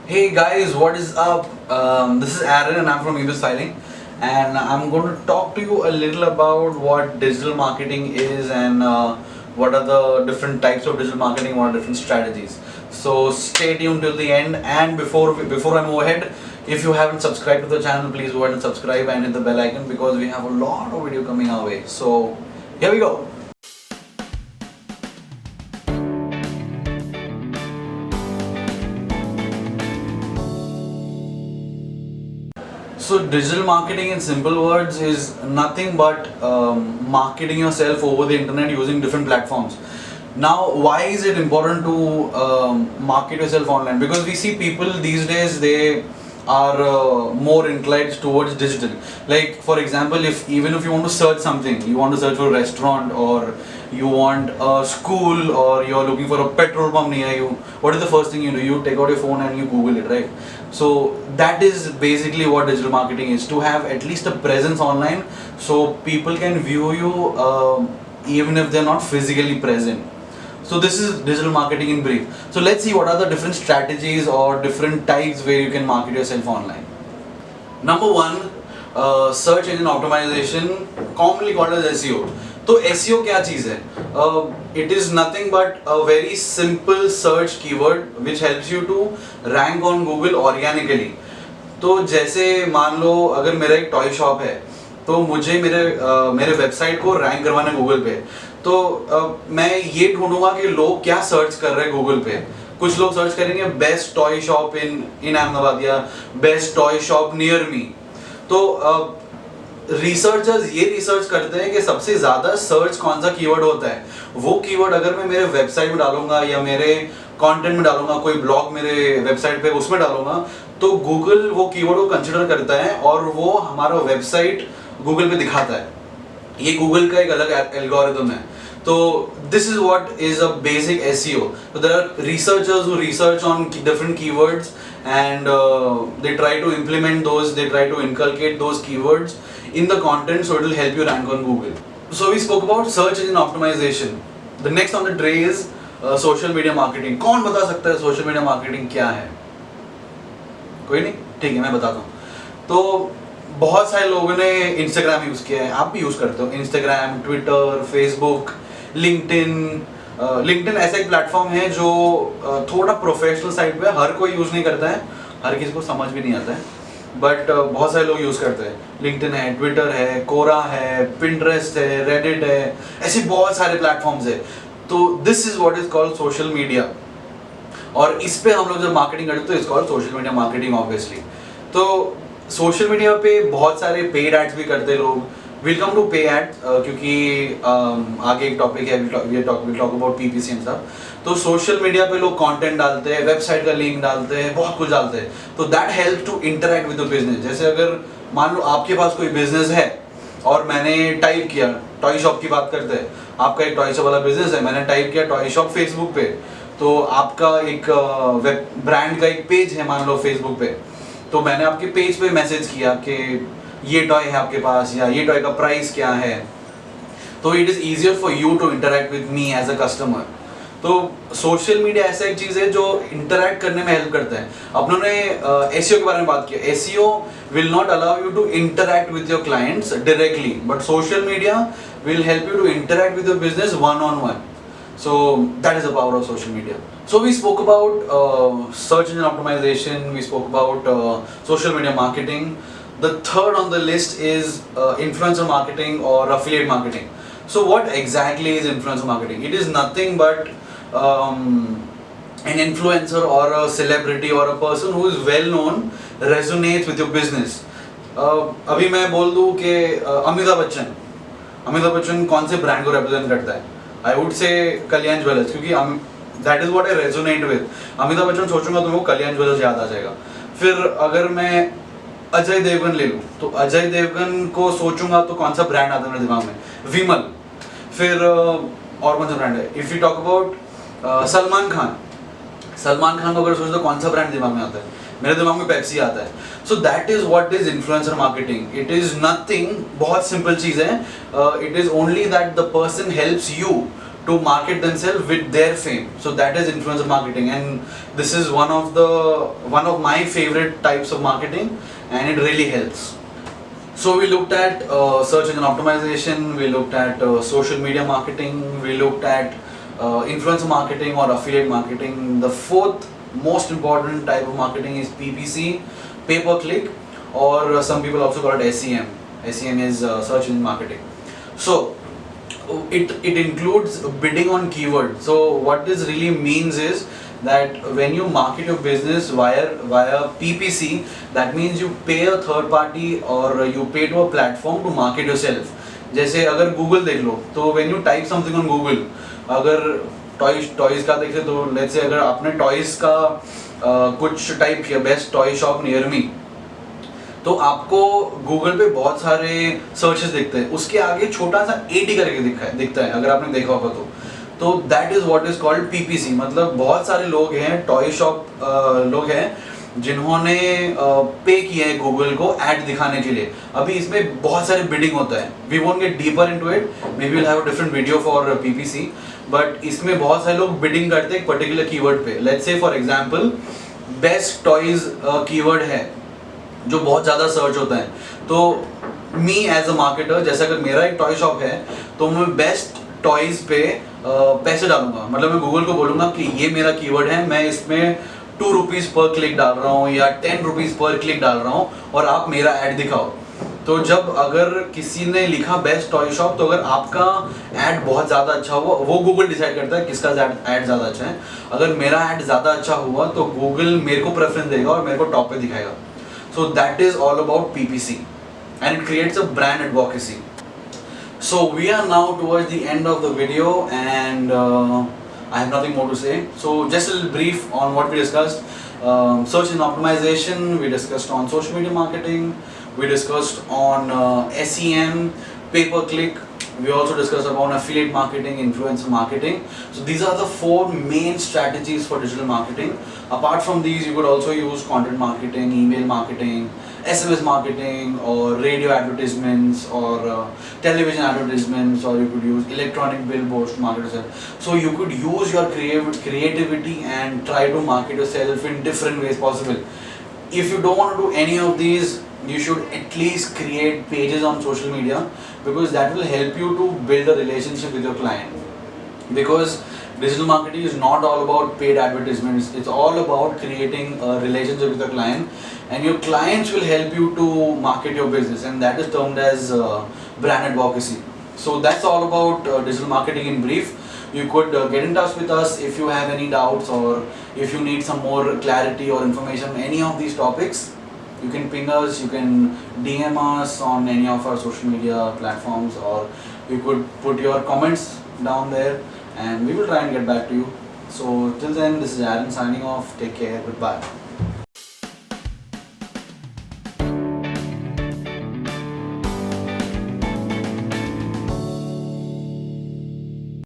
Hey guys, what is up? This is Aaron and I'm from Ebis Styling, and I'm going to talk to you a little about what digital marketing is and what are the different types of digital marketing, what are different strategies. So stay tuned till the end. And before I move ahead, if you haven't subscribed to the channel, please go ahead and subscribe and hit the bell icon because we have a lot of video coming our way. So here we go. So digital marketing in simple words is nothing but marketing yourself over the internet using different platforms. Now, why is it important to market yourself online? Because we see people these days, they are more inclined towards digital. Like for example, if even if you want to search something, you want to search for a restaurant, or you want a school, or you're looking for a petrol pump near you, what is the first thing you do? You take out your phone and you Google it, right? So that is basically what digital marketing is, to have at least a presence online so people can view you even if they're not physically present. So this is digital marketing in brief. So let's see what are the different strategies or different types where you can market yourself online. Number one, search engine optimization, commonly called as SEO. तो SEO क्या चीज़ है? It is nothing but a very simple search keyword which helps you to rank on Google organically. तो जैसे मान लो अगर मेरा एक toy shop है, तो मुझे मेरे वेबसाइट को रैंक करवाना है गूगल पे, तो मैं ये ढूंढूंगा कि लोग क्या सर्च कर रहे हैं गूगल पे. कुछ लोग सर्च करेंगे best toy shop in Ahmedabad या best toy shop near me. तो रिसर्चर्स ये रिसर्च करते हैं कि सबसे ज्यादा सर्च कौन सा कीवर्ड होता है. वो कीवर्ड अगर मैं मेरे वेबसाइट में डालूंगा या मेरे कंटेंट में डालूंगा, कोई ब्लॉग मेरे वेबसाइट पे उसमें डालूंगा, तो गूगल वो कीवर्ड को कंसिडर करता है और वो हमारा वेबसाइट गूगल पे दिखाता है. ये गूगल का एक अलग एल्गोरिथम है. तो this is what is a basic SEO. So there are researchers who research on different keywords and they try to implement those, they try to inculcate those keywords in the content so it will help you rank on Google. So we spoke about search engine optimization. The next on the tray is social media marketing. कौन बता सकता है social media marketing क्या है? कोई नहीं, ठीक है मैं बताता हूँ. तो बहुत सारे लोगों ने इंस्टाग्राम यूज़ किया है, आप भी यूज़ करते हो इंस्टाग्राम, ट्विटर, फेसबुक, लिंक्डइन ऐसा एक प्लेटफॉर्म है जो थोड़ा प्रोफेशनल साइड पे हर कोई यूज़ नहीं करता है, हर किसी को समझ भी नहीं आता है, बट बहुत सारे लोग यूज़ करते हैं. लिंक्डइन है, ट्विटर है, कोरा है, पिंटरेस्ट है, रेडिट है, ऐसे बहुत सारे प्लेटफॉर्म्स है. तो this is what is called social media. और इस पे हम लोग जब मार्केटिंग करते हैं तो it's called social media marketing obviously. तो सोशल मीडिया पे बहुत सारे पेड एड्स भी करते हैं लोग. विल कम टू पे एड्स क्योंकि आगे एक टॉपिक है, will talk about PPC and stuff. तो सोशल मीडिया पे लोग कंटेंट डालते हैं, वेबसाइट का लिंक डालते हैं, बहुत कुछ डालते हैं. तो that help to interact with the business. जैसे अगर मान लो आपके पास कोई बिजनेस है और मैंने टाइप किया, टॉय शॉप की बात करते हैं, आपका एक टॉय शॉप वाला बिजनेस है, मैंने टाइप किया टॉय शॉप फेसबुक पे, तो आपका एक वेब ब्रांड का एक पेज है मान लो फेसबुक पे, तो मैंने आपके पेज पे मैसेज किया कि ये टॉय है आपके पास या ये टॉय का प्राइस क्या है. तो it is easier for you to interact with me as a customer. तो सोशल मीडिया ऐसा एक चीज़ है जो इंटरेक्ट करने में हेल्प करता है. अपनों ने एसईओ के बारे में बात किया. SEO will not allow you to interact with your clients directly, but social media will help you to interact with your business one on one. So that is the power of social media. So we spoke about search engine optimization, we spoke about social media marketing. The third on the list is influencer marketing or affiliate marketing. So what exactly is influencer marketing? It is nothing but an influencer or a celebrity or a person who is well known resonates with your business. अभी मैं बोल दूँ कि अमिताभ बच्चन कौन से brand को represent करता है? I would say Kalyan jewellers, क्योंकि that is what I resonate with. Amitabh Bachchan सोचूंगा तो मेरे को कल्याण ज्वेलर्स याद आ जाएगा. फिर अगर मैं अजय देवगन ले लूँ तो अजय देवगन को सोचूंगा तो कौन सा ब्रांड आता है मेरे दिमाग में? विमल. फिर और कौन सा ब्रांड है? If you talk about Salman Khan को अगर सोचो तो कौन सा ब्रांड दिमाग में आता है? मेरे दिमाग में पेप्सी आता है. So that is what is influencer marketing. It is nothing, बहुत सिंपल चीज़ है. It is only that the person helps you to market themselves with their fame. So that is influencer marketing, and this is one of my favorite types of marketing, and it really helps. So we looked at search engine optimization, we looked at social media marketing, we looked at influencer marketing or affiliate marketing. The fourth most important type of marketing is PPC, pay per click, or some people also call it SEM. SEM is search engine marketing. So it includes bidding on keyword. So what this really means is that when you market your business via PPC, that means you pay a third party or you pay to a platform to market yourself. जैसे अगर Google देख लो, तो when you type something on Google, अगर toys का देखे तो let's say अगर आपने टॉयज का कुछ टाइप किया best toy shop near me, तो आपको गूगल पे बहुत सारे सर्चेस दिखते हैं, उसके आगे छोटा सा 80 करके दिखता है अगर आपने देखा होगा तो that is what is called PPC. मतलब बहुत सारे लोग हैं, टॉय शॉप लोग हैं जिन्होंने पे किया है गूगल को ऐड दिखाने के लिए. अभी इसमें बहुत सारे बिडिंग होता है, we won't get deeper into it, maybe will have a different video for PPC, but इसमें बहुत सारे लोग बिडिंग करते हैं एक पर्टिकुलर कीवर्ड पे. Let's say for example best toys keyword है जो बहुत ज़्यादा सर्च होता है, तो मी एज अ मार्केटर, जैसे अगर मेरा एक टॉय शॉप है तो मैं बेस्ट टॉयज पे पैसे डालूंगा. मतलब मैं गूगल को बोलूँगा कि ये मेरा कीवर्ड है, मैं इसमें 2 रुपीज़ पर क्लिक डाल रहा हूँ या 10 रुपीज़ पर क्लिक डाल रहा हूँ और आप मेरा ऐड दिखाओ. तो जब अगर किसी ने लिखा बेस्ट टॉय शॉप, तो अगर आपका ऐड बहुत ज़्यादा अच्छा हुआ, वो गूगल डिसाइड करता है किसका ऐड ज़्यादा अच्छा है. अगर मेरा ऐड ज़्यादा अच्छा हुआ तो गूगल मेरे को प्रेफरेंस देगा और मेरे को टॉप पे दिखाएगा. So that is all about PPC, and it creates a brand advocacy. So we are now towards the end of the video, and I have nothing more to say. So just a little brief on what we discussed. Search engine optimization, we discussed on social media marketing, we discussed on SEM, pay per click. We also discussed about affiliate marketing, influencer marketing. So these are the 4 main strategies for digital marketing. Apart from these, you could also use content marketing, email marketing, SMS marketing, or radio advertisements, or television advertisements, or you could use electronic billboards to market yourself. So you could use your creativity and try to market yourself in different ways possible. If you don't want to do any of these, you should at least create pages on social media, because that will help you to build a relationship with your client. Because digital marketing is not all about paid advertisements, it's all about creating a relationship with the client, and your clients will help you to market your business, and that is termed as brand advocacy. So that's all about digital marketing in brief. You could get in touch with us if you have any doubts, or if you need some more clarity or information on any of these topics. You can ping us, you can DM us on any of our social media platforms, or you could put your comments down there and we will try and get back to you. So till then, this is Aaron signing off. Take care. Goodbye.